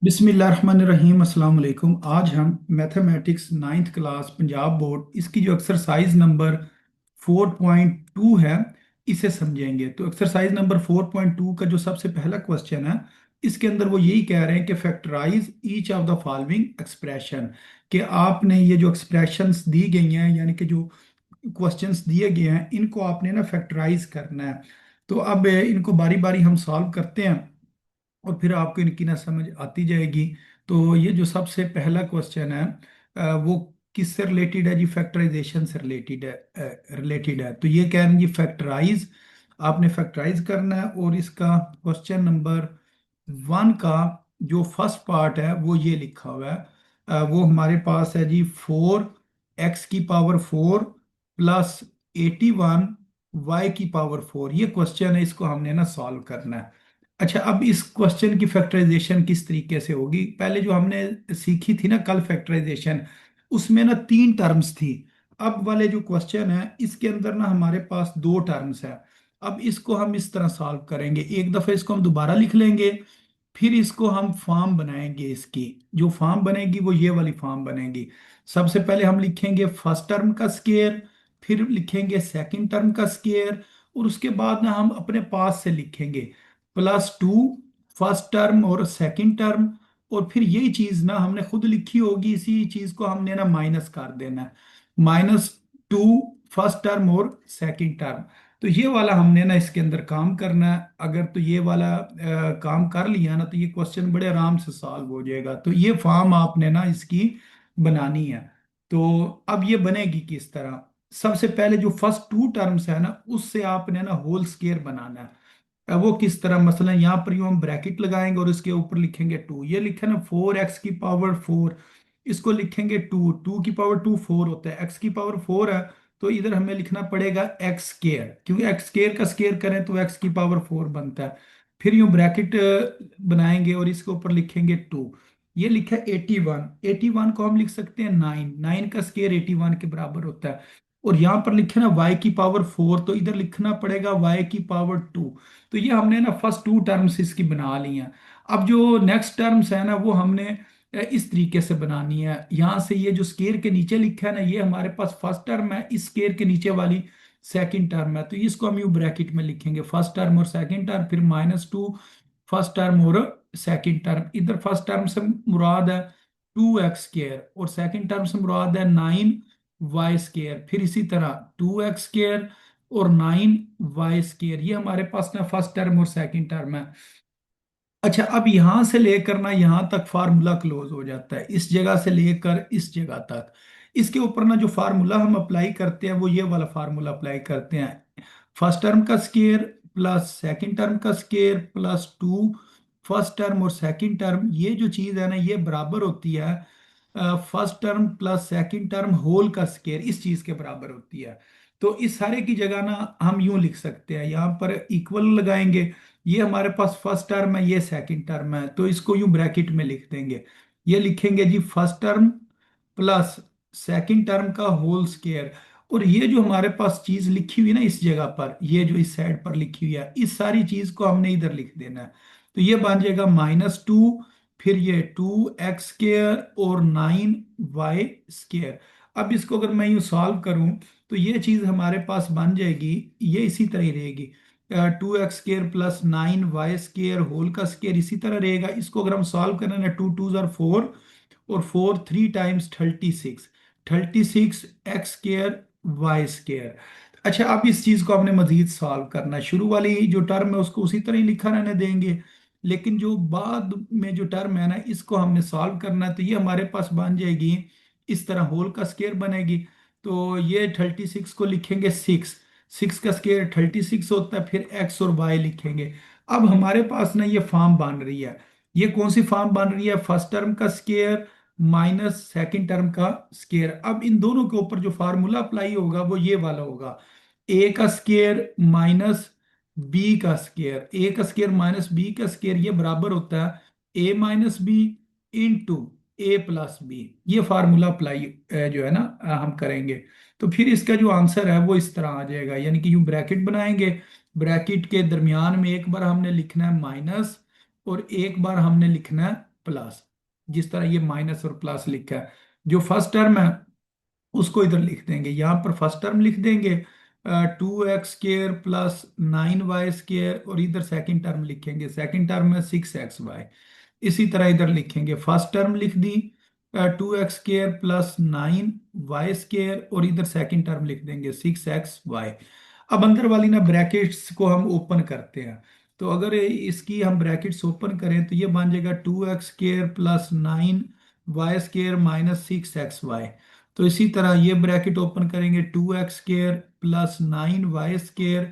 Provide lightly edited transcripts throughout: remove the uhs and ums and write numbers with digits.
बिस्मिल्लाहिर्रहमानिर्रहीम अस्सलाम वालेकुम। आज हम mathematics ninth class Punjab board इसकी जो एक्सरसाइज नंबर 4.2 है इसे समझेंगे। तो एक्सरसाइज नंबर 4.2 का जो सबसे पहला क्वेश्चन है इसके अंदर वो यही कह रहे हैं कि factorize each of the following expression, कि आपने ये जो एक्सप्रेशंस दी गई हैं यानी कि जो क्वेश्चंस दिए गए हैं इनको आपने ना फैक्टराइज करना है। तो अब इनको बारी बारी हम सॉल्व करते हैं और फिर आपको इनकी ना समझ आती जाएगी। तो ये जो सबसे पहला क्वेश्चन है वो किससे रिलेटेड है जी? फैक्टराइजेशन से रिलेटेड है। तो ये कह रहे हैं जी फैक्टराइज, आपने फैक्टराइज करना है। और इसका क्वेश्चन नंबर 1 का जो फर्स्ट पार्ट है वो ये लिखा हुआ है। वो हमारे पास है जी 4x⁴ प्लस 81y⁴ ये क्वेश्चन है, इसको हमने ना सॉल्व करना है। अच्छा, अब इस क्वेश्चन की फैक्टराइजेशन किस तरीके से होगी? पहले जो हमने सीखी थी ना कल फैक्टराइजेशन, उसमें ना 3 टर्म्स थी। अब वाले जो क्वेश्चन है इसके अंदर ना हमारे पास 2 टर्म्स है। अब इसको हम इस तरह सॉल्व करेंगे, एक दफे इसको हम दोबारा लिख लेंगे, फिर इसको हम फॉर्म बनाएंगे। इसकी जो फॉर्म बनेगी वो ये वाली फॉर्म बनेगी। सबसे पहले हम लिखेंगे फर्स्ट टर्म का स्केयर, फिर लिखेंगे सेकंड टर्म का स्केयर, और उसके बाद ना हम अपने पास से लिखेंगे +2 फर्स्ट टर्म और सेकंड टर्म। और फिर यही चीज ना हमने खुद लिखी होगी, इसी चीज को हमने ना माइनस कर देना है। -2 फर्स्ट टर्म और सेकंड टर्म। तो ये वाला हमने ना इसके अंदर काम करना है। अगर तो ये वाला काम कर लिया ना तो ये क्वेश्चन बड़े आराम से सॉल्व हो जाएगा। तो ये फॉर्म आपने ना इसकी बनानी है। तो अब ये बनेगी किस तरह? सबसे पहले जो फर्स्ट 2 टर्म्स है ना उससे आपने ना होल स्केयर बनाना है। अब वो किस तरह? मसलन यहाँ पर यूं हम ब्रैकेट लगाएंगे और इसके ऊपर लिखेंगे 2। ये लिखे ना 4x⁴ इसको लिखेंगे 2। 2 की पावर 2 4 होता है, x⁴ है तो इधर हमें लिखना पड़ेगा एक्स स्केयर, क्योंकि एक्स स्केयर का स्केयर करें तो x⁴ बनता है। फिर यूं ब्रैकेट बनाएंगे और इसके ऊपर लिखेंगे 2। ये लिखा है 81। 81 को हम लिख सकते हैं 9। 9 का स्केयर 81 के बराबर होता है। और यहाँ पर लिखे ना y⁴ तो इधर लिखना पड़ेगा y⁴ तो ये हमने ना फर्स्ट 2 टर्म्स इसकी बना ली हैं। अब जो नेक्स्ट टर्म्स है ना वो हमने इस तरीके से बनानी है। यहाँ से ये जो स्केयर के नीचे लिखा है ना ये हमारे पास फर्स्ट टर्म है, इस स्केयर के नीचे वाली सेकंड टर्म है। तो इसको हम यू ब्रैकेट में लिखेंगे फर्स्ट टर्म और सेकंड टर्म, फिर -2 फर्स्ट टर्म और सेकंड टर्म। इधर फर्स्ट टर्म से मुराद है 2x² और सेकंड टर्म से मुराद है 9y²। फिर इसी तरह 2x² और 9y², ये हमारे पास ना फर्स्ट टर्म और सेकंड टर्म है। अच्छा, अब यहां से लेकर ना यहां तक फार्मूला क्लोज हो जाता है, इस जगह से लेकर इस जगह तक। इसके ऊपर ना जो फार्मूला हम अप्लाई करते हैं वो ये वाला फार्मूला अप्लाई करते हैं। फर्स्ट टर्म का स्केयर प्लस सेकंड टर्म का स्केयर +2 फर्स्ट टर्म और सेकंड टर्म, ये जो चीज है ना ये बराबर होती है first term plus second term whole का स्केयर, इस चीज के बराबर होती है। तो इस सारे की जगह ना हम यूं लिख सकते हैं, यहाँ पर इक्वल लगाएंगे। ये हमारे पास फर्स्ट टर्म है, ये सेकंड टर्म है, तो इसको यूं ब्रैकेट में लिख देंगे। ये लिखेंगे जी first term plus second term का होल स्केयर। और ये जो हमारे पास चीज लिखी हुई है ना इस जगह पर, ये जो इस साइड पर लिखी हुई है, इस सारी चीज को हमने इधर लिख देना है। तो ये बन जाएगा -2, फिर ये 2x² और 9y²। अब इसको अगर मैं यूं सॉल्व करूं तो ये चीज हमारे पास बन जाएगी, ये इसी तरह ही रहेगी। 2x² प्लस 9y² होल का स्केयर इसी तरह रहेगा। इसको अगर हम सॉल्व करें ना 2 2 4 और 4 3 टाइम्स 36, 36x²y²। अच्छा, अब इस चीज को हमने मजीद सॉल्व करना है। शुरू वाली जो टर्म है उसको उसी तरह ही लिखा रहने देंगे, लेकिन जो बाद में जो टर्म है ना इसको हमने सॉल्व करना है। तो ये हमारे पास बन जाएगी इस तरह, होल का स्केयर बनेगी। तो ये 36 को लिखेंगे 6, 6 का स्केयर 36 होता है, फिर x और y लिखेंगे। अब हमारे पास ना ये फॉर्म बन रही है। ये कौन सी फॉर्म बन रही है? फर्स्ट टर्म का स्केयर माइनस सेकंड टर्म का स्केयर। अब इन दोनों के ऊपर जो फार्मूला अप्लाई होगा वो ये वाला होगा, a का स्केयर माइनस बी का स्केयर। ए का स्केयर माइनस बी का स्केयर ये बराबर होता है a-b इंटू a+b। ये फार्मूला अप्लाई जो है ना हम करेंगे। तो फिर इसका जो आंसर है वो इस तरह आ जाएगा, यानी कि यूं ब्रैकेट बनाएंगे, ब्रैकेट के दरमियान में एक बार हमने लिखना है माइनस और एक बार हमने लिखना है प्लस, जिस तरह ये माइनस और प्लस लिखा है, जो फर्स्ट टर्म है उसको इधर लिख देंगे, यहाँ पर फर्स्ट टर्म लिख देंगे 2x² प्लस 9y², और इधर सेकंड टर्म लिखेंगे, सेकंड टर्म है 6xy। इसी तरह इधर लिखेंगे, फर्स्ट टर्म लिख दी 2x² प्लस 9y², और इधर सेकंड टर्म लिख देंगे 6xy। अब अंदर वाली ना ब्रैकेट्स को हम ओपन करते हैं, तो अगर इसकी हम ब्रैकेट्स ओपन करें तो ये बन जाएगा 2x² plus 9y² minus 6xy। तो इसी तरह ये ब्रैकेट ओपन करेंगे, 2x² plus 9y²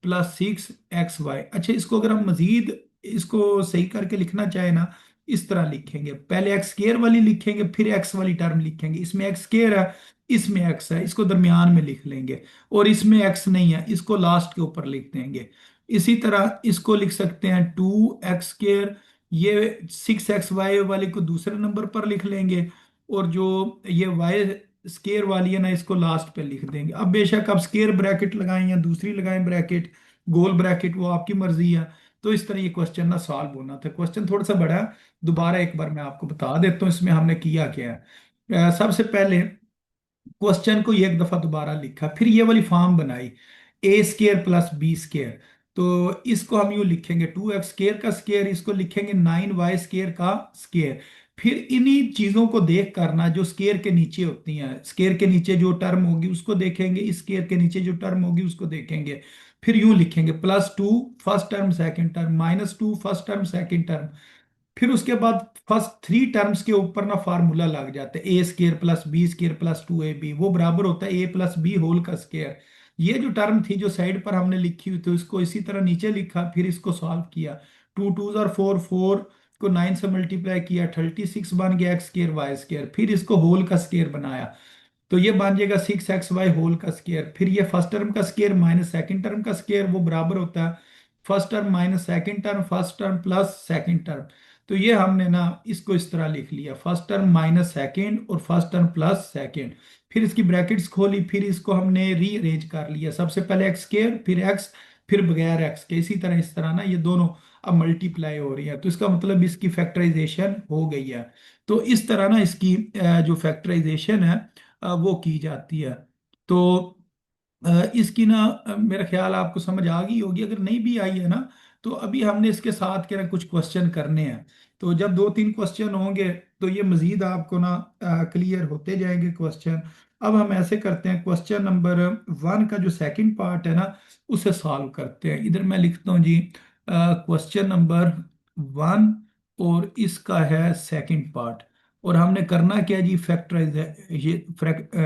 plus 6xy। अच्छा, इसको अगर हम मजीद इसको सही करके लिखना चाहे ना, इस तरह लिखेंगे, पहले x² वाली लिखेंगे, फिर x वाली टर्म लिखेंगे, इसमें x² है, इसमें x है, इसको दरमियान में लिख लेंगे, और इसमें x नहीं है, इसको लास्ट के ऊपर लिख देंगे। इसी तरह इसको लिख सकते हैं 2x², ये 6xy वाले को दूसरे नंबर पर लिख लेंगे, और जो ये वाई स्केयर वाली है ना, इसको लास्ट पे लिख देंगे। अब बेशक आप स्केयर ब्रैकेट लगाएं या दूसरी लगाएं ब्रैकेट, गोल ब्रैकेट, वो आपकी मर्जी है। तो इस तरह ये क्वेश्चन ना सॉल्व होना था। क्वेश्चन थोड़ा सा बड़ा है, दोबारा एक बार मैं आपको बता देता हूँ इसमें हमने किया क्या है। सबसे पहले क्वेश्चन को एक दफा दोबारा लिखा, फिर ये वाली फॉर्म बनाई, a² प्लस b²। तो इसको हम यूं लिखेंगे, 2x² का स्केयर, इसको लिखेंगे 9y² का स्केयर। फिर इन्हीं चीजों को देख करना जो स्केयर के नीचे होती हैं, स्केयर के नीचे जो टर्म होगी उसको देखेंगे, इस स्केयर के नीचे जो टर्म होगी उसको देखेंगे। फिर यूं लिखेंगे, +2 first term second term, -2 first term second term. फिर उसके बाद फर्स्ट थ्री टर्म्स के ऊपर ना फार्मूला लग जाता है, a² plus b² plus 2ab, वो बराबर होता है a प्लस बी होल का स्केयर। ये जो टर्म थी जो साइड पर हमने लिखी हुई थी, उसको इसी तरह नीचे लिखा, फिर इसको सॉल्व किया, 2 2 4 4 को 9 से मल्टीप्लाई किया, 36 बन गया x²y², फिर इसको होल का स्केयर बनाया, तो ये बन जाएगा 6xy होल का स्केयर। फिर ये फर्स्ट टर्म का स्केयर माइनस सेकंड टर्म का स्केयर, वो बराबर होता है first term minus second term, first term plus second term. तो ये हमने ना इसको इस तरह लिख लिया, फर्स्ट टर्म माइनस सेकंड और फर्स्ट टर्म प्लस सेकंड। फिर इसकी ब्रैकेट्स खोली, फिर इसको हमने रीअरेंज कर लिया, सबसे पहले x², फिर x, फिर बगैर x के, इसी तरह इस तरह ना ये दोनों अब मल्टीप्लाई हो रही है, तो इसका मतलब इसकी फैक्टराइजेशन हो गई है। तो इस तरह ना इसकी जो फैक्टराइजेशन है वो की जाती है। तो इसकी ना मेरा ख्याल आपको समझ आ गई होगी, अगर नहीं भी आई है ना, तो अभी हमने इसके साथ के ना कुछ क्वेश्चन करने हैं, तो जब 2 3 क्वेश्चन होंगे तो ये मजीद आपको ना क्लियर होते जाएंगे क्वेश्चन। अब हम ऐसे करते हैं, क्वेश्चन नंबर 1 का जो सेकंड पार्ट है ना, उसे सॉल्व करते हैं। इधर मैं लिखता हूँ जी क्वेश्चन नंबर 1, और इसका है सेकंड पार्ट। और हमने करना क्या है जी,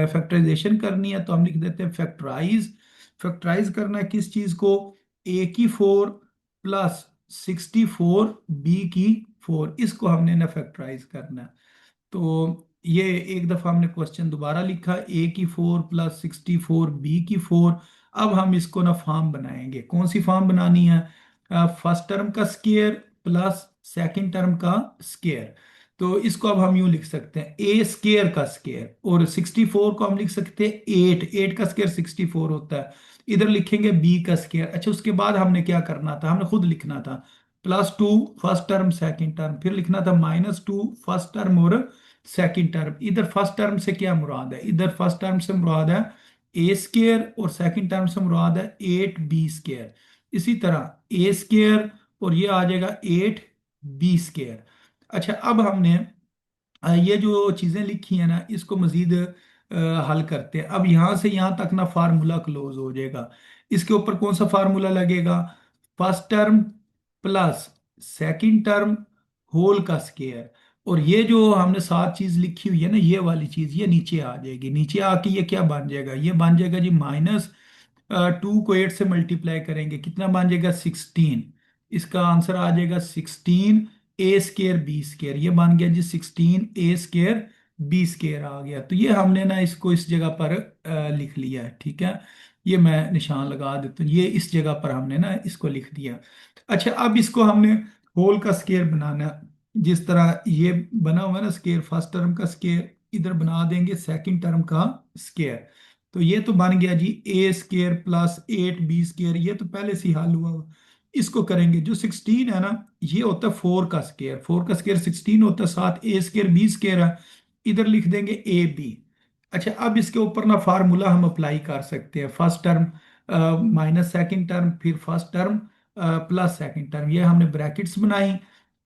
फैक्टराइजेशन करनी है, तो हम लिख देते हैं फैक्टराइज। फैक्टराइज करना है किस चीज को, a की 4 प्लस 64 b की 4, इसको हमने ना फैक्टराइज करना है। तो ये एक दफा हमने क्वेश्चन दोबारा लिखा, a की 4 प्लस 64 b की 4। अब हम इसको ना फॉर्म बनाएंगे, कौन सी फॉर्म बनानी है, फर्स्ट टर्म का स्केयर प्लस सेकंड टर्म का स्केयर। तो इसको अब हम यूं लिख सकते हैं, a² का स्केयर, और 64 को हम लिख सकते हैं 8, 8 का स्केयर 64 होता है। इधर लिखेंगे b का स्केयर। अच्छा, उसके बाद हमने क्या करना था, हमने खुद लिखना था +2 फर्स्ट टर्म सेकंड टर्म, फिर लिखना था -2 फर्स्ट टर्म और सेकंड टर्म। इधर फर्स्ट टर्म से क्या मुराद है, इधर फर्स्ट टर्म से मुराद है a² और सेकंड टर्म से मुराद है 8b²। इसी तरह a² और ये आ जाएगा 8b²। अच्छा, अब हमने ये जो चीजें लिखी है ना, इसको मजीद हल करते हैं। अब यहां से यहां तक ना फार्मूला क्लोज हो जाएगा। इसके ऊपर कौन सा फार्मूला लगेगा, first term plus second term whole का स्केयर, और ये जो हमने सात चीज लिखी हुई है ना, ये वाली चीज ये नीचे आ जाएगी, नीचे आके ये क्या बन जाएगा, ये बन जाएगा जी -2 को 8 से मल्टीप्लाई करेंगे, कितना बन जाएगा 16। इसका आंसर आ जाएगा 16 a² b², ये बन गया जी 16 a² b² आ गया। तो ये हमने ना इसको इस जगह पर लिख लिया है, ठीक है। ये मैं निशान लगा देता हूँ, ये इस जगह पर हमने ना इसको लिख दिया। अच्छा, अब इसको हमने होल का स्केयर बनाना है। जिस तरह ये बना हुआ है ना स्केयर, फर्स्ट टर्म का स्केयर, इधर बना देंगे सेकंड टर्म का स्केयर। तो ये तो बन गया जी a² प्लस 8b², ये तो पहले से ही हल हुआ हुआ। इसको करेंगे। जो 16 है ना, ये होता है 4 का स्केयर, 4 का स्केयर 16 होता है, साथ ए स्केयर बी स्केयर है, इधर लिख देंगे ए बी। अच्छा, अब इसके ऊपर ना फार्मूला हम अप्लाई कर सकते हैं, first term minus second term, फिर first term plus second term, ये हमने ब्रैकेट्स बनाई,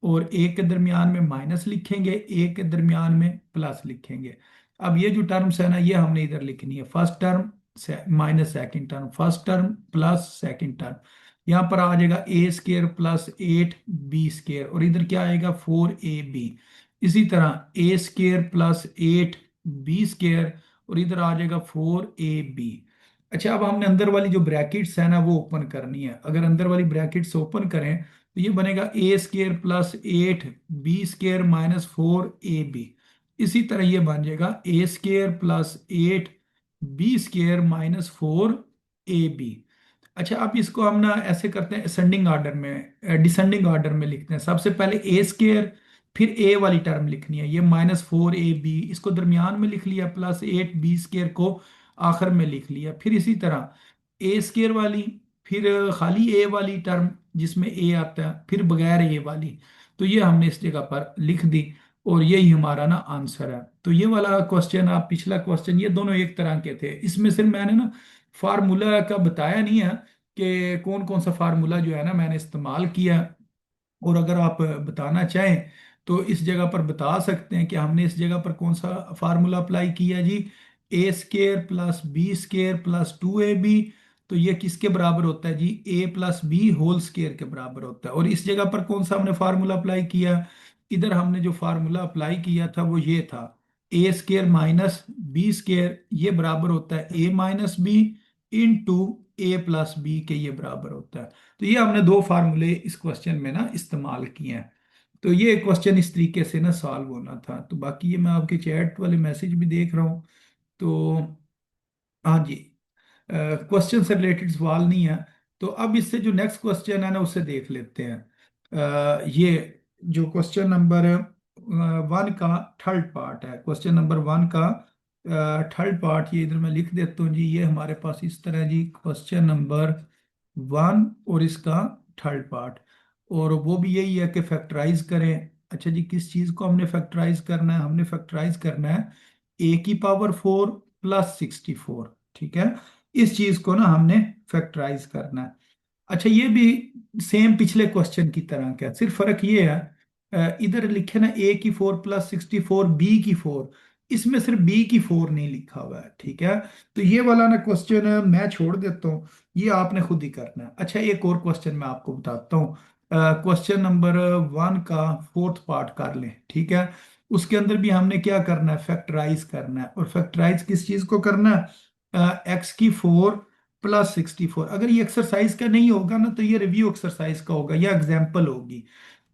और एक के दरमियान में माइनस लिखेंगे, एक के दरमियान में प्लस लिखेंगे। अब ये जो टर्म्स है ना, ये हमने इधर लिखनी है, first term minus second term, first term plus second term. यहाँ पर आ जाएगा A square plus 8 B square, और इधर क्या आएगा 4 AB। इसी तरह ए स्केयर प्लस 8 बी स्केयर, और इधर आ जाएगा 4 AB। अच्छा, अब हमने अंदर वाली जो ब्रैकेट्स है ना वो ओपन करनी है। अगर अंदर वाली ब्रैकेट्स ओपन करें तो ये बनेगा A square plus 8 B square minus 4 AB। इसी तरह ये बन जाएगा A square plus 8 B square minus 4 AB। अच्छा, अब इसको हम ना ऐसे करते हैं असेंडिंग ऑर्डर में, डिसेंडिंग ऑर्डर में लिखते हैं। सबसे पहले ए स्केयर, फिर ए वाली टर्म लिखनी है, ये -4 AB, इसको दरमियान में लिख लिया, प्लस 8 बी स्केयर को आखिर में लिख लिया। फिर इसी तरह ए स्केयर वाली, फिर खाली ए वाली टर्म जिसमें ए आता है, फिर बगैर ए वाली। तो ये हमने इस जगह पर लिख दी, और यही हमारा ना आंसर है। तो ये वाला क्वेश्चन, आप पिछला क्वेश्चन, ये दोनों एक तरह के थे। इसमें सिर्फ मैंने ना फार्मूला का बताया नहीं है कि कौन कौन सा फार्मूला जो है ना मैंने इस्तेमाल किया। और अगर आप बताना चाहें तो इस जगह पर बता सकते हैं कि हमने इस जगह पर कौन सा फार्मूला अप्लाई किया जी। A square plus B square plus 2AB, तो ये किसके बराबर होता है जी, A plus B whole square के बराबर होता है। और इस जगह पर कौन सा हमने फार्मूला अप्लाई किया, इधर हमने जो फार्मूला अप्लाई किया था वो ये था, ए स्केयर माइनस बी स्केयर, ये बराबर होता है ए माइनस बी इंटू ए प्लस बी के, ये बराबर होता है। तो ये हमने दो फार्मूले इस क्वेश्चन में ना इस्तेमाल किए हैं। तो ये क्वेश्चन इस तरीके से ना सॉल्व होना था। तो बाकी ये मैं आपके चैट वाले मैसेज भी देख रहा हूँ। तो हाँ जी, क्वेश्चन से रिलेटेड सवाल नहीं है। तो अब इससे जो नेक्स्ट क्वेश्चन है ना उसे देख लेते हैं। ये जो क्वेश्चन नंबर 1 का थर्ड पार्ट है, क्वेश्चन नंबर 1 का थर्ड पार्ट, ये इधर मैं लिख देता हूँ जी। ये हमारे पास इस तरह जी, क्वेश्चन नंबर 1 और इसका थर्ड पार्ट, और वो भी यही है कि फैक्टराइज करें। अच्छा जी, किस चीज़ को हमने फैक्टराइज करना है, हमने फैक्टराइज करना है A⁴ प्लस 64, ठीक है। इस चीज को ना हमने फैक्टराइज करना है। अच्छा, ये भी सेम पिछले क्वेश्चन की तरह का है, सिर्फ फर्क ये है, इधर लिखे ना A⁴ प्लस 64 B⁴, इसमें सिर्फ B⁴ नहीं लिखा हुआ है, ठीक है। तो ये वाला ना क्वेश्चन मैं छोड़ देता हूँ, ये आपने खुद ही करना है। अच्छा, एक और क्वेश्चन मैं आपको बताता हूँ, क्वेश्चन नंबर 1 का फोर्थ पार्ट कर लें, ठीक है। उसके अंदर भी हमने क्या करना है, फैक्टराइज करना है। और फैक्टराइज किस चीज को करना है, x⁴ प्लस 64। अगर ये एक्सरसाइज का नहीं होगा ना तो ये रिव्यू एक्सरसाइज का होगा या एग्जाम्पल होगी।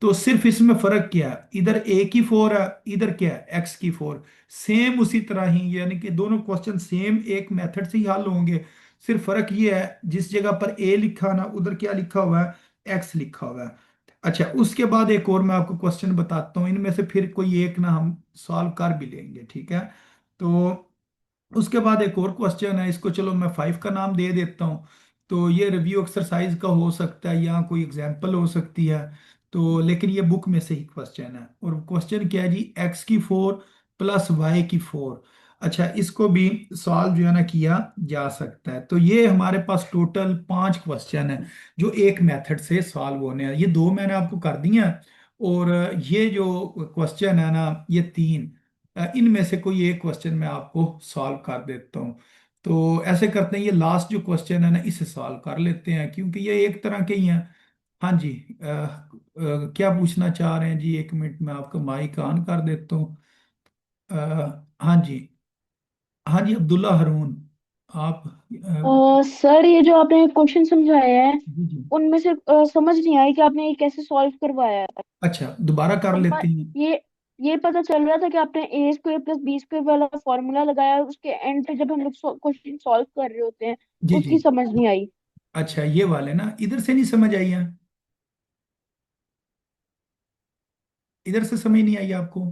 तो सिर्फ इसमें फर्क क्या है, इधर A⁴ है, इधर क्या है x⁴। सेम उसी तरह ही, यानी कि दोनों क्वेश्चन सेम एक मेथड से ही हल होंगे। सिर्फ फर्क ये है, जिस जगह पर A लिखा ना उधर क्या लिखा हुआ है, x लिखा हुआ है। अच्छा, उसके बाद एक और मैं आपको क्वेश्चन बताता हूँ, इनमें से फिर कोई एक ना हम सॉल्व कर भी लेंगे, ठीक है। तो उसके बाद एक और क्वेश्चन है, इसको चलो मैं 5 का नाम दे देता हूँ। तो ये रिव्यू एक्सरसाइज का हो सकता है या कोई एग्जाम्पल हो सकती है। तो लेकिन ये बुक में से ही क्वेश्चन है, और क्वेश्चन क्या है जी, x⁴ प्लस y⁴। अच्छा, इसको भी सॉल्व जो है ना किया जा सकता है। तो ये हमारे पास टोटल 5 क्वेश्चन है जो एक मेथड से सॉल्व होने हैं। ये दो मैंने आपको कर दिए हैं, और ये जो क्वेश्चन है ना ये 3, इनमें से कोई एक क्वेश्चन मैं आपको सॉल्व कर देता हूँ। तो ऐसे करते हैं, ये लास्ट जो क्वेश्चन है ना इसे सॉल्व कर लेते हैं, क्योंकि ये एक तरह के ही हैं। हाँ जी, क्या पूछना चाह रहे हैं जी, 1 मिनट में आपका माइक ऑन कर देता हूँ। हाँ जी, हाँ जी, अब्दुल्ला हरून, आप सर, ये जो आपने क्वेश्चन समझाया है जी जी। उनमें से समझ नहीं आया कि आपने ये कैसे सॉल्व करवाया है। अच्छा, दोबारा कर हम लेते हैं। ये ये पता चल रहा था कि आपने A² प्लस B² वाला फॉर्मूला लगाया, उसके एंड पे जब हम लोग क्वेश्चन सॉल्व कर रहे होते हैं जी जी। उसकी समझ नहीं आई। अच्छा, ये वाले ना इधर से नहीं समझ आई है, इधर से समझ नहीं आई आपको।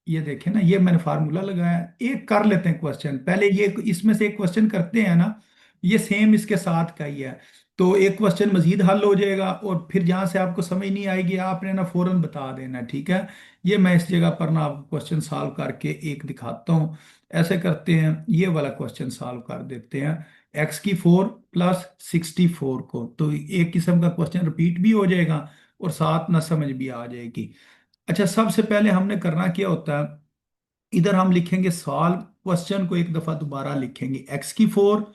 ये देखें ना, ये मैंने फार्मूला लगाया है। एक कर लेते हैं क्वेश्चन पहले, ये इसमें से एक क्वेश्चन करते हैं ना, ये सेम इसके साथ का ही है। तो एक क्वेश्चन मजीद हल हो जाएगा, और फिर जहाँ से आपको समझ नहीं आएगी आपने ना फौरन बता देना, ठीक है। ये मैं इस जगह पर ना आपको क्वेश्चन सॉल्व करके एक दिखाता हूँ। ऐसे करते हैं, ये वाला क्वेश्चन सॉल्व कर देते हैं। x⁴+ 64 को, तो एक किस्म का क्वेश्चन रिपीट भी हो जाएगा और साथ ना समझ भी आ जाएगी। अच्छा, सबसे पहले हमने करना क्या होता है, इधर हम लिखेंगे सॉल्व, क्वेश्चन को एक दफा दोबारा लिखेंगे, x⁴+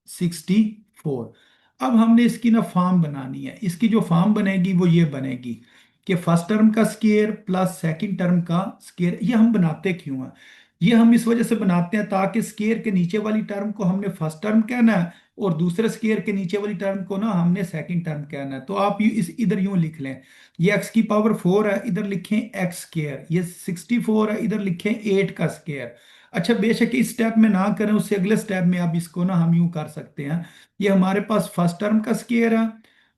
64। अब हमने इसकी ना फॉर्म बनानी है। इसकी जो फॉर्म बनेगी वो ये बनेगी कि फर्स्ट टर्म का स्केयर प्लस सेकंड टर्म का स्केयर। ये हम बनाते क्यों हैं, ये हम इस वजह से बनाते हैं ताकि स्केयर के नीचे वाली टर्म को हमने फर्स्ट टर्म कहना है, और दूसरे स्केयर के नीचे वाली टर्म को ना हमने सेकंड टर्म कहना है। तो आप इस इधर यूं लिख लें, ये x⁴ है, इधर लिखें x², ये 64 है, इधर लिखें 8 का स्केयर। अच्छा, बेशक इस स्टेप में ना करें, उससे अगले स्टेप में आप इसको ना हम यूं कर सकते हैं, ये हमारे पास फर्स्ट टर्म का स्केयर है,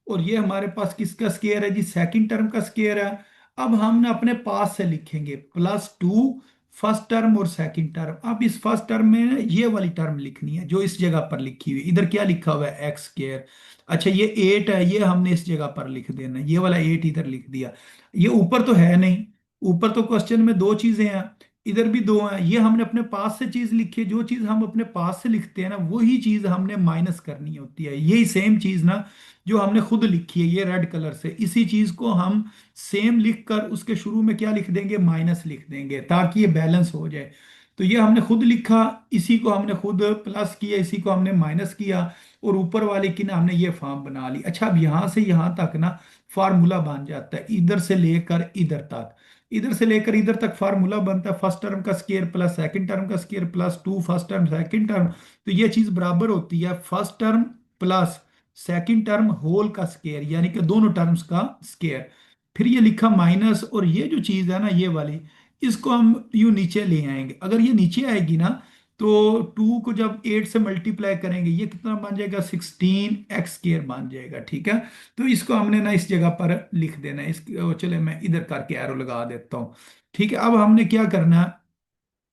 और ये हमारे पास किसका स्केयर है जी, सेकंड टर्म का स्केयर है। अब हम ना अपने पास से लिखेंगे +2 फर्स्ट टर्म और सेकंड टर्म। अब इस फर्स्ट टर्म में ये वाली टर्म लिखनी है जो इस जगह पर लिखी हुई है, इधर क्या लिखा हुआ है, x²। अच्छा, ये 8 है, ये हमने इस जगह पर लिख देना है, ये वाला 8 इधर लिख दिया। ये ऊपर तो है नहीं, ऊपर तो क्वेश्चन में दो चीजें हैं, इधर भी दो हैं। ये हमने अपने पास से चीज लिखी है, जो चीज हम अपने पास से लिखते हैं ना वही चीज हमने माइनस करनी होती है। यही सेम चीज ना जो हमने खुद लिखी है ये रेड कलर से, इसी चीज को हम सेम लिख कर उसके शुरू में क्या लिख देंगे, माइनस लिख देंगे, ताकि ये बैलेंस हो जाए। तो ये हमने खुद लिखा, इसी को हमने खुद प्लस किया, इसी को हमने माइनस किया, और ऊपर वाले की ना हमने ये फॉर्म बना ली। अच्छा, अब यहां से यहां तक ना फार्मूला बन जाता है, इधर से लेकर इधर तक, इधर से लेकर इधर तक फार्मूला बनता है, फर्स्ट टर्म का स्केयर प्लस सेकंड टर्म का square plus 2 first term second term. तो ये चीज बराबर होती है first term plus second term whole का स्केयर, यानी कि दोनों टर्म्स का स्केयर। फिर ये लिखा माइनस, और ये जो चीज है ना ये वाली, इसको हम यूं नीचे ले आएंगे। अगर ये नीचे आएगी ना, तो 2 को जब 8 से मल्टीप्लाई करेंगे ये कितना बन जाएगा, 16 x² बन जाएगा, ठीक है। तो इसको हमने ना इस जगह पर लिख देना है। चले मैं इधर करके एरो लगा देता हूँ, ठीक है। अब हमने क्या करना है,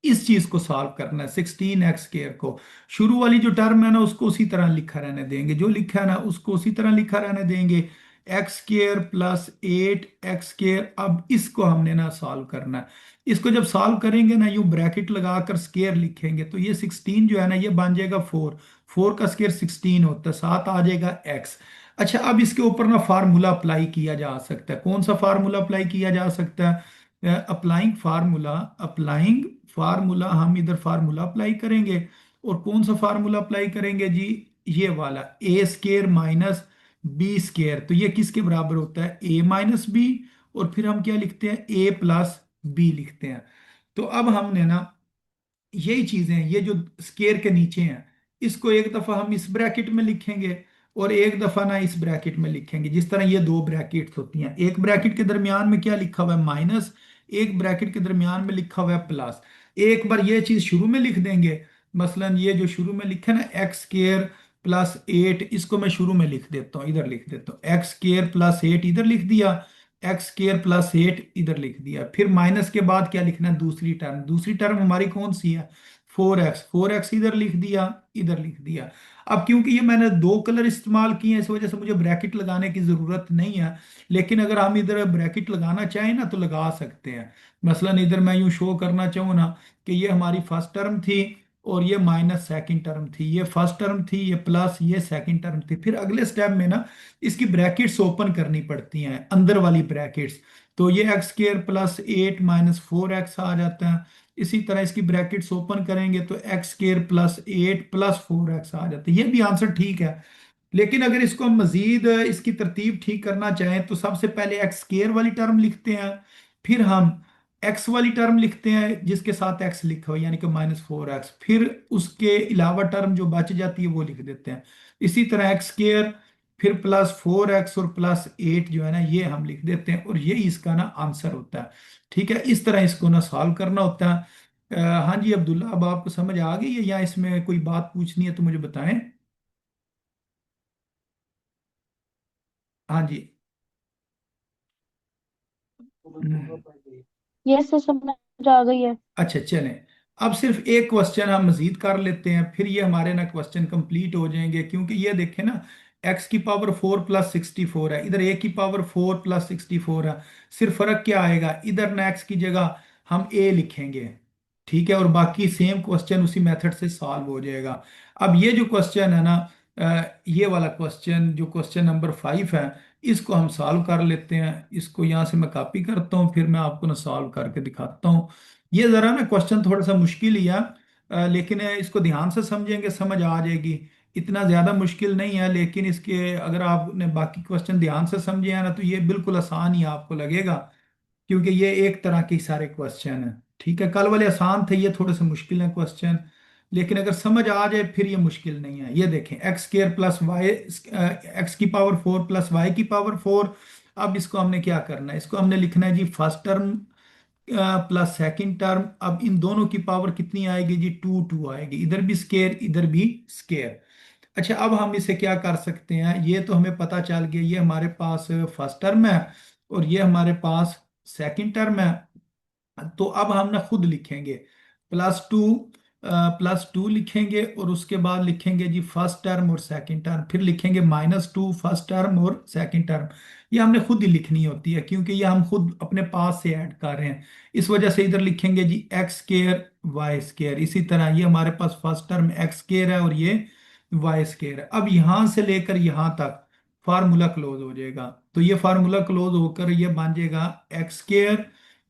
इस चीज को सॉल्व करना है, 16 x² को। शुरू वाली जो टर्म है ना उसको उसी तरह लिखा रहने देंगे, जो लिखा है ना उसको उसी तरह लिखा रहने देंगे, x² + 8 x²। अब इसको हमने ना सॉल्व करना है। इसको जब सॉल्व करेंगे ना यूं ब्रैकेट लगाकर स्केयर लिखेंगे, तो ये 16 जो है ना ये बन जाएगा 4, 4 का स्केयर 16 होता है, साथ आ जाएगा x। अच्छा, अब इसके ऊपर ना फार्मूला अप्लाई किया जा सकता है। कौन सा फार्मूला अप्लाई किया जा सकता है, अप्लाइंग फार्मूला। हम इधर फार्मूला अप्लाई करेंगे, और कौन सा फार्मूला अप्लाई करेंगे जी, ये वाला a² - b²। तो ये किसके बराबर होता है, a - b, और फिर हम क्या लिखते हैं, a + b लिखते हैं। तो अब हमने ना यही चीजें, ये जो स्केयर के नीचे हैं, इसको एक दफा हम इस ब्रैकेट में लिखेंगे, और एक दफा ना इस ब्रैकेट में लिखेंगे। जिस तरह ये दो ब्रैकेट्स होती हैं, एक ब्रैकेट के दरमियान में क्या लिखा हुआ है, माइनस, एक ब्रैकेट के दरमियान में लिखा हुआ है प्लस। एक बार ये चीज शुरू में लिख देंगे, मसलन ये जो शुरू में लिखा है ना, x² + 8, इसको मैं शुरू में लिख देता हूँ, इधर लिख देता हूँ, x² + 8 इधर लिख दिया, x² + 8 इधर लिख दिया। फिर माइनस के बाद क्या लिखना है, दूसरी टर्म, दूसरी टर्म हमारी कौन सी है, 4x इधर लिख दिया, इधर लिख दिया। अब क्योंकि ये मैंने दो कलर इस्तेमाल किए हैं, इस वजह से मुझे ब्रैकेट लगाने की जरूरत नहीं है। लेकिन अगर हम इधर ब्रैकेट लगाना चाहें ना तो लगा सकते हैं। मसलन इधर मैं यूं शो करना चाहूँ ना कि ये हमारी फर्स्ट टर्म थी, और ये माइनस सेकंड टर्म थी, ये फर्स्ट टर्म थी, ये प्लस ये सेकंड टर्म थी। फिर अगले स्टेप में ना इसकी ब्रैकेट्स ओपन करनी पड़ती हैं, अंदर वाली ब्रैकेट्स। तो ये x² + 8 - 4x आ जाता है। इसी तरह इसकी ब्रैकेट्स ओपन करेंगे तो x² + 8 + 4x आ जाता है। ये भी आंसर ठीक है। लेकिन अगर इसको हम मजीद इसकी तरतीब ठीक करना चाहें, तो सबसे पहले x² वाली टर्म लिखते हैं, फिर हम x वाली टर्म लिखते हैं जिसके साथ x लिखा हो, यानी कि -4x, फिर उसके अलावा टर्म जो बच जाती है वो लिख देते हैं। इसी तरह x², फिर +4x और +8 जो है ना ये हम लिख देते हैं, और यही इसका ना आंसर होता है। ठीक है, इस तरह इसको ना सॉल्व करना होता है। हाँ जी अब्दुल्ला, अब आपको समझ आ गई है, या इसमें कोई बात पूछनी है तो मुझे बताएं। हाँ जी। हम्म, ये से समझ आ गई है। अच्छा चलें। अब सिर्फ एक क्वेश्चन हम मजीद कर लेते हैं, फिर ये हमारे ना क्वेश्चन कंप्लीट हो जाएंगे, क्योंकि ये देखें ना, एक्स की पावर 4 + 64 है, इधर ए की पावर 4 + 64 है। सिर्फ फर्क क्या आएगा, इधर ना एक्स की जगह हम ए लिखेंगे, ठीक है, और बाकी सेम क्वेश्चन उसी मेथड से सॉल्व हो जाएगा। अब ये जो क्वेश्चन है ना, ये वाला क्वेश्चन जो क्वेश्चन नंबर 5 है, इसको हम सॉल्व कर लेते हैं। इसको यहाँ से मैं कॉपी करता हूँ, फिर मैं आपको ना सॉल्व करके दिखाता हूँ। ये जरा ना क्वेश्चन थोड़ा सा मुश्किल ही है, लेकिन इसको ध्यान से समझेंगे समझ आ जाएगी। इतना ज्यादा मुश्किल नहीं है, लेकिन इसके अगर आपने बाकी क्वेश्चन ध्यान से समझे हैं ना, तो ये बिल्कुल आसान ही आपको लगेगा, क्योंकि ये एक तरह के सारे क्वेश्चन हैं। ठीक है, कल वाले आसान थे, ये थोड़े से मुश्किल हैं क्वेश्चन, लेकिन अगर समझ आ जाए फिर ये मुश्किल नहीं है। ये देखें, x² + y, एक्स की पावर 4 + y की पावर 4। अब इसको हमने क्या करना है, इसको हमने लिखना है जी first term plus second term. अब इन दोनों की पावर कितनी आएगी जी, 2 आएगी, इधर भी स्केयर इधर भी स्केयर। अच्छा, अब हम इसे क्या कर सकते हैं, ये तो हमें पता चल गया, ये हमारे पास फर्स्ट टर्म है और ये हमारे पास सेकंड टर्म है। तो अब हम ना खुद लिखेंगे +2, +2 लिखेंगे, और उसके बाद लिखेंगे जी फर्स्ट टर्म और सेकंड टर्म, फिर लिखेंगे -2 फर्स्ट टर्म और सेकंड टर्म। ये हमने खुद ही लिखनी होती है, क्योंकि ये हम खुद अपने पास से ऐड कर रहे हैं। इस वजह से इधर लिखेंगे जी x², y²। इसी तरह ये हमारे पास फर्स्ट टर्म x² है और ये y² है। अब यहां से लेकर यहां तक फार्मूला क्लोज हो जाएगा, तो ये फार्मूला क्लोज होकर ये बन जाएगा x²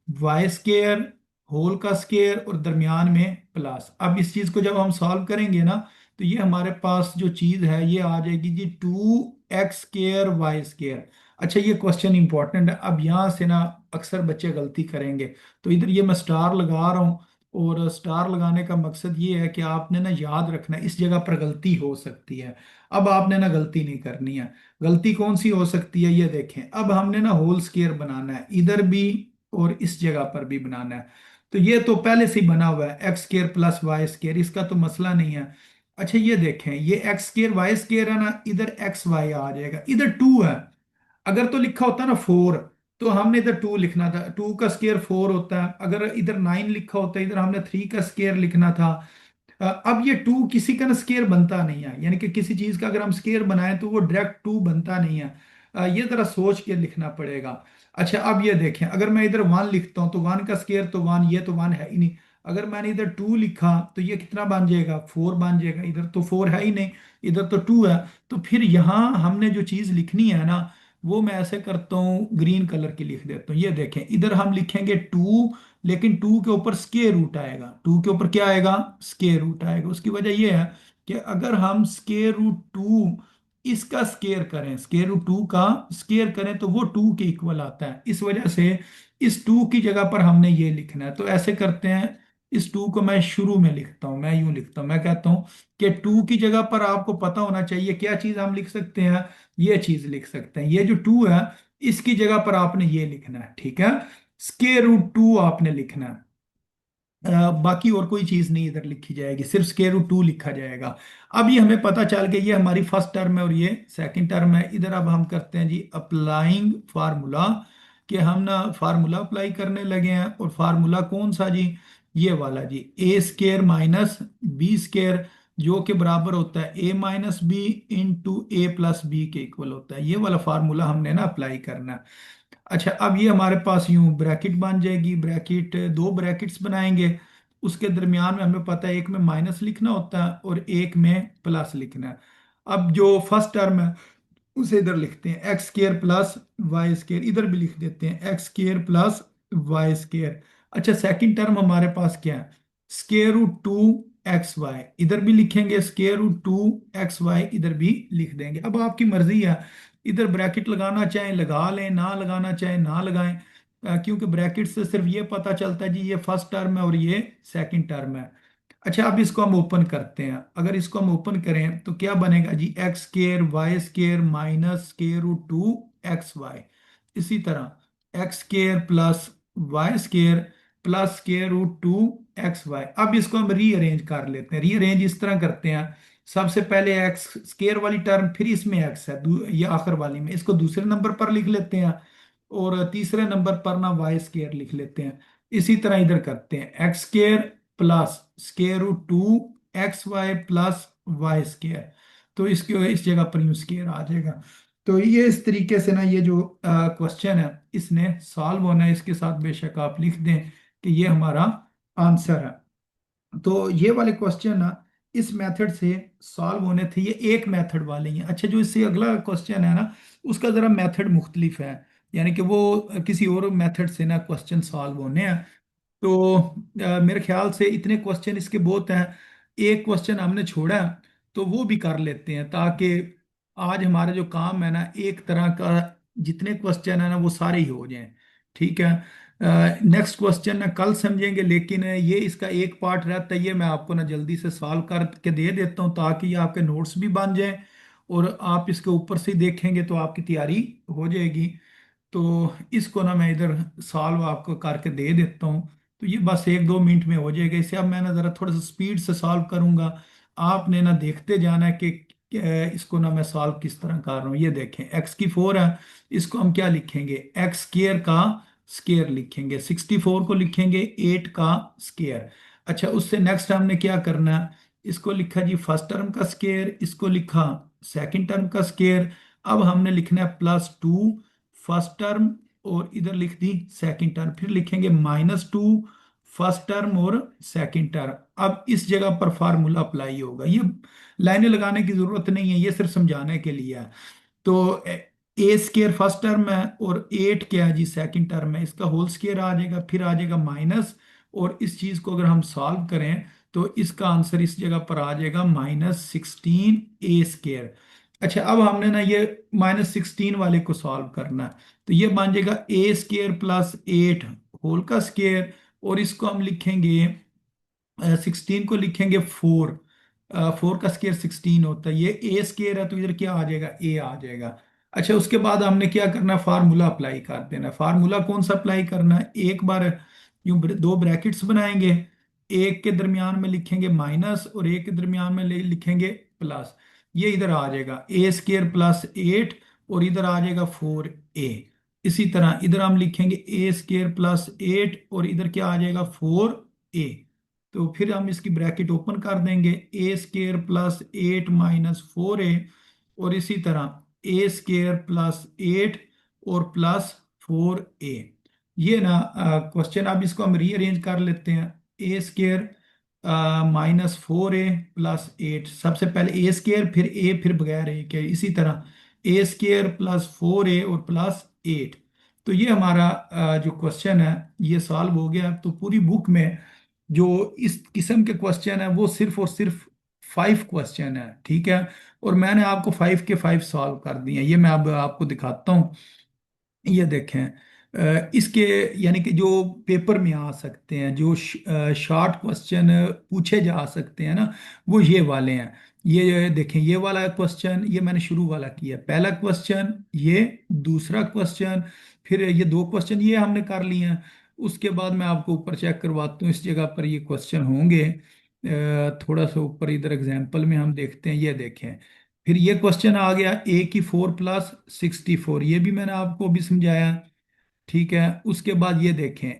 y² होल का स्केयर और दरमियान में प्लस। अब इस चीज को जब हम सॉल्व करेंगे ना, तो ये हमारे पास जो चीज है ये आ जाएगी जी 2x² y²। अच्छा, ये क्वेश्चन इंपॉर्टेंट है। अब यहाँ से ना अक्सर बच्चे गलती करेंगे, तो इधर ये मैं स्टार लगा रहा हूँ, और स्टार लगाने का मकसद ये है कि आपने ना याद रखना है इस जगह पर गलती हो सकती है। अब आपने ना गलती नहीं करनी है। गलती कौन सी हो सकती है, ये देखें, अब हमने ना होल स्केयर बनाना है, इधर भी और इस जगह पर भी बनाना है। तो ये तो पहले से ही बना हुआ है x² + y², इसका तो मसला नहीं है। अच्छा, ये देखें, ये x², y² है ना, इधर xy आ जाएगा, इधर 2 है। अगर तो लिखा होता ना 4, तो हमने इधर 2 लिखना था, 2 का स्केयर 4 होता है। अगर इधर 9 लिखा होता, इधर हमने 3 का स्केयर लिखना था। अब ये 2 किसी का ना स्केयर बनता नहीं है, यानी कि किसी चीज का अगर हम स्केयर बनाएं तो वो डायरेक्ट 2 बनता नहीं है। ये जरा सोच के लिखना पड़ेगा। अच्छा, अब ये देखें, अगर मैं इधर 1 लिखता हूँ तो 1 का स्केयर तो 1, ये तो 1 है ही नहीं। अगर मैंने इधर 2 लिखा तो ये कितना बन जाएगा, 4 बन जाएगा, इधर तो 4 है ही नहीं, इधर तो 2 है। तो फिर यहाँ हमने जो चीज लिखनी है ना, वो मैं ऐसे करता हूँ, ग्रीन कलर की लिख देता हूँ। ये देखें, इधर हम लिखेंगे 2, लेकिन 2 के ऊपर स्केयर रूट आएगा। 2 के ऊपर क्या आएगा, स्केयर रूट आएगा। उसकी वजह यह है कि अगर हम स्केयर रूट 2 इसका स्केयर करें, स्केयर रूट 2 का स्केयर करें, तो वो 2 के इक्वल आता है। इस वजह से इस 2 की जगह पर हमने ये लिखना है। तो ऐसे करते हैं, इस 2 को मैं शुरू में लिखता हूँ, मैं यूं लिखता हूँ, मैं कहता हूँ कि 2 की जगह पर आपको पता होना चाहिए क्या चीज हम लिख सकते हैं, ये चीज लिख सकते हैं। ये जो 2 है, इसकी जगह पर आपने ये लिखना है, ठीक है, स्केयर रूट 2 आपने लिखना है। बाकी और कोई चीज नहीं इधर लिखी जाएगी, सिर्फ स्केयर रूट 2 लिखा जाएगा। अब ये हमें पता चल गया, ये हमारी फर्स्ट टर्म है और ये सेकंड टर्म है। इधर अब हम करते हैं जी अप्लाइंग फार्मूला, कि हम ना फार्मूला अप्लाई करने लगे हैं। और फार्मूला कौन सा जी, ये वाला जी, a² - b², जो के बराबर होता है a - b into a + b के इक्वल होता है। ये वाला फार्मूला हमने ना अप्लाई करना है। अच्छा, अब ये हमारे पास यूं ब्रैकेट बन जाएगी, ब्रैकेट, दो ब्रैकेट्स बनाएंगे, उसके दरमियान में हमें पता है एक में माइनस लिखना होता है और एक में प्लस लिखना है। अब जो फर्स्ट टर्म है उसे इधर लिखते हैं x² + y², इधर भी लिख देते हैं x² + y²। अच्छा, सेकंड टर्म हमारे पास क्या है, स्केयर रूट 2 xy, इधर भी लिखेंगे स्केयर रूट 2 xy, इधर भी लिख देंगे। अब आपकी मर्जी है, इधर ब्रैकेट लगाना चाहें लगा लें, ना लगाना चाहें ना लगाएं। क्योंकि ब्रैकेट से सिर्फ ये पता चलता है जी ये फर्स्ट टर्म है और ये सेकंड टर्म है। अच्छा, अब इसको हम ओपन करते हैं। अगर इसको हम ओपन करें तो क्या बनेगा जी, x² y² minus square root 2 xy। इसी तरह x² + y² plus square root 2 xy। अब इसको हम रीअरेंज कर लेते हैं। रीअरेंज इस तरह करते हैं, सबसे पहले एक्स स्केयर वाली टर्म, फिर इसमें एक्स है, ये आखिर वाली में, इसको दूसरे नंबर पर लिख लेते हैं, और तीसरे नंबर पर ना y² लिख लेते हैं। इसी तरह इधर करते हैं x² plus square root 2xy plus y square. तो इसके इस जगह पर यूं स्केयर आ जाएगा। तो ये इस तरीके से ना ये जो क्वेश्चन है इसने सॉल्व होना है। इसके साथ बेशक आप लिख दें कि ये हमारा आंसर है। तो ये वाले क्वेश्चन ना इस मेथड से सॉल्व होने थे, ये एक मेथड वाले ही हैं। अच्छा, जो इससे अगला क्वेश्चन है ना उसका ज़रा मेथड मुख्तलिफ है, यानी कि वो किसी और मेथड से ना क्वेश्चन सॉल्व होने हैं। तो मेरे ख्याल से इतने क्वेश्चन इसके बहुत हैं। एक क्वेश्चन हमने छोड़ा है, तो वो भी कर लेते हैं, ताकि आज हमारा जो काम है ना एक तरह का जितने क्वेश्चन है ना वो सारे ही हो जाएं। ठीक है। नेक्स्ट क्वेश्चन ना कल समझेंगे, लेकिन ये इसका एक पार्ट रहता है, ये मैं आपको ना जल्दी से सॉल्व करके दे देता हूँ ताकि ये आपके नोट्स भी बन जाएं और आप इसके ऊपर से ही देखेंगे तो आपकी तैयारी हो जाएगी। तो इसको ना मैं इधर सॉल्व आपको करके दे देता हूँ। तो ये बस 1-2 मिनट में हो जाएगा। इसे अब मैं ना ज़रा थोड़ा सा स्पीड से सॉल्व करूँगा, आपने ना देखते जाना है कि इसको ना मैं सॉल्व किस तरह कर रहा हूँ। ये देखें, x की 4 है, इसको हम क्या लिखेंगे, एक्स स्केयर का स्केयर लिखेंगे, 64 को लिखेंगे 8 का स्केयर। अच्छा, उससे नेक्स्ट हमने क्या करना है, इसको लिखा जी फर्स्ट टर्म का स्केयर, इसको लिखा सेकंड टर्म का स्केयर। अब हमने लिखना है +2 फर्स्ट टर्म और इधर लिख दी सेकंड टर्म, फिर लिखेंगे -2 फर्स्ट टर्म और सेकंड टर्म। अब इस जगह पर फार्मूला अप्लाई होगा। ये लाइनें लगाने की जरूरत नहीं है, ये सिर्फ समझाने के लिए है। तो ए स्केयर फर्स्ट टर्म है और 8 क्या है जी सेकंड टर्म है, इसका होल स्केयर आ जाएगा, फिर आ जाएगा माइनस, और इस चीज को अगर हम सॉल्व करें तो इसका आंसर इस जगह पर आ जाएगा -16 a स्केयर। अच्छा, अब हमने ना ये -16 वाले को सॉल्व करना है। तो ये बन जाएगा ए स्केयर +8 होल का स्केयर, और इसको हम लिखेंगे 16 को लिखेंगे 4। 4 का स्केयर 16 होता है। ये ए स्केयर है तो इधर क्या आ जाएगा, ए आ जाएगा। अच्छा, उसके बाद हमने क्या करना है, फार्मूला अप्लाई कर देना है। फार्मूला कौन सा अप्लाई करना है, एक बार यूं दो ब्रैकेट्स बनाएंगे, एक के दरमियान में लिखेंगे माइनस और एक के दरमियान में लिखेंगे प्लस। ये इधर आ जाएगा ए स्केयर +8 और इधर आ जाएगा 4a। इसी तरह इधर हम लिखेंगे ए स्केयर +8 और इधर क्या आ जाएगा 4a। तो फिर हम इसकी ब्रैकेट ओपन कर देंगे, ए स्केयर +8 -4a, और इसी तरह ए स्केयर +8 और +4a। ये ना क्वेश्चन, अब इसको हम रीअरेंज कर लेते हैं। ए स्केयर -4a +8, सबसे पहले ए स्केयर फिर ए फिर बगैर ए के, इसी तरह ए स्केयर +4a और +8। तो ये हमारा जो क्वेश्चन है ये सॉल्व हो गया। तो पूरी बुक में जो इस किस्म के क्वेश्चन है वो सिर्फ और सिर्फ 5 क्वेश्चन है। ठीक है, और मैंने आपको 5 के 5 सॉल्व कर दिए हैं। ये मैं अब आपको दिखाता हूँ। ये देखें, इसके यानी कि जो पेपर में आ सकते हैं, जो शॉर्ट क्वेश्चन पूछे जा सकते हैं ना, वो ये वाले हैं। ये देखें, ये वाला क्वेश्चन ये मैंने शुरू वाला किया, पहला क्वेश्चन, ये दूसरा क्वेश्चन, फिर ये 2 क्वेश्चन ये हमने कर लिए हैं। उसके बाद मैं आपको ऊपर चेक करवाता हूँ, इस जगह पर ये क्वेश्चन होंगे। थोड़ा सा ऊपर इधर एग्जाम्पल में हम देखते हैं, ये देखें, फिर ये क्वेश्चन आ गया A की 4 + 64, ये भी मैंने आपको अभी समझाया। ठीक है, उसके बाद ये देखें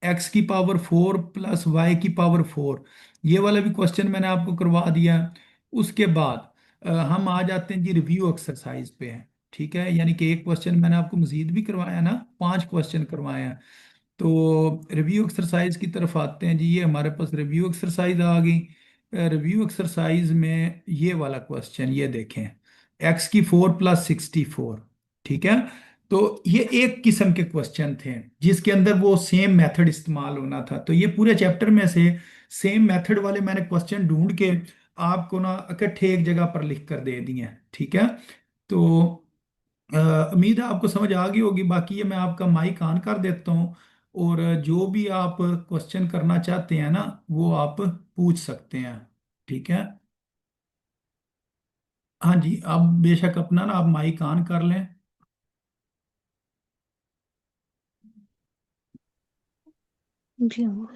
x की पावर 4 + y की पावर 4, ये वाला भी क्वेश्चन मैंने आपको करवा दिया। उसके बाद हम आ जाते हैं जी रिव्यू एक्सरसाइज पे हैं। ठीक है, यानी कि एक क्वेश्चन मैंने आपको मजीद भी करवाया ना, 5 क्वेश्चन करवाए हैं। तो रिव्यू एक्सरसाइज की तरफ आते हैं जी। ये हमारे पास रिव्यू एक्सरसाइज आ गई। रिव्यू एक्सरसाइज में ये वाला क्वेश्चन ये देखें, x की 4 + 64। ठीक है, तो ये एक किस्म के क्वेश्चन थे जिसके अंदर वो सेम मेथड इस्तेमाल होना था। तो ये पूरे चैप्टर में से सेम मेथड वाले मैंने क्वेश्चन ढूंढ के आपको ना इकट्ठे एक जगह पर लिख कर दे दिए हैं। ठीक है, तो उम्मीद है आपको समझ आ गई होगी। बाकी ये मैं आपका माइक ऑन कर देता हूँ, और जो भी आप क्वेश्चन करना चाहते हैं ना वो आप पूछ सकते हैं। ठीक है, हाँ जी, आप बेशक अपना ना आप माइक ऑन कर लें। जी हाँ।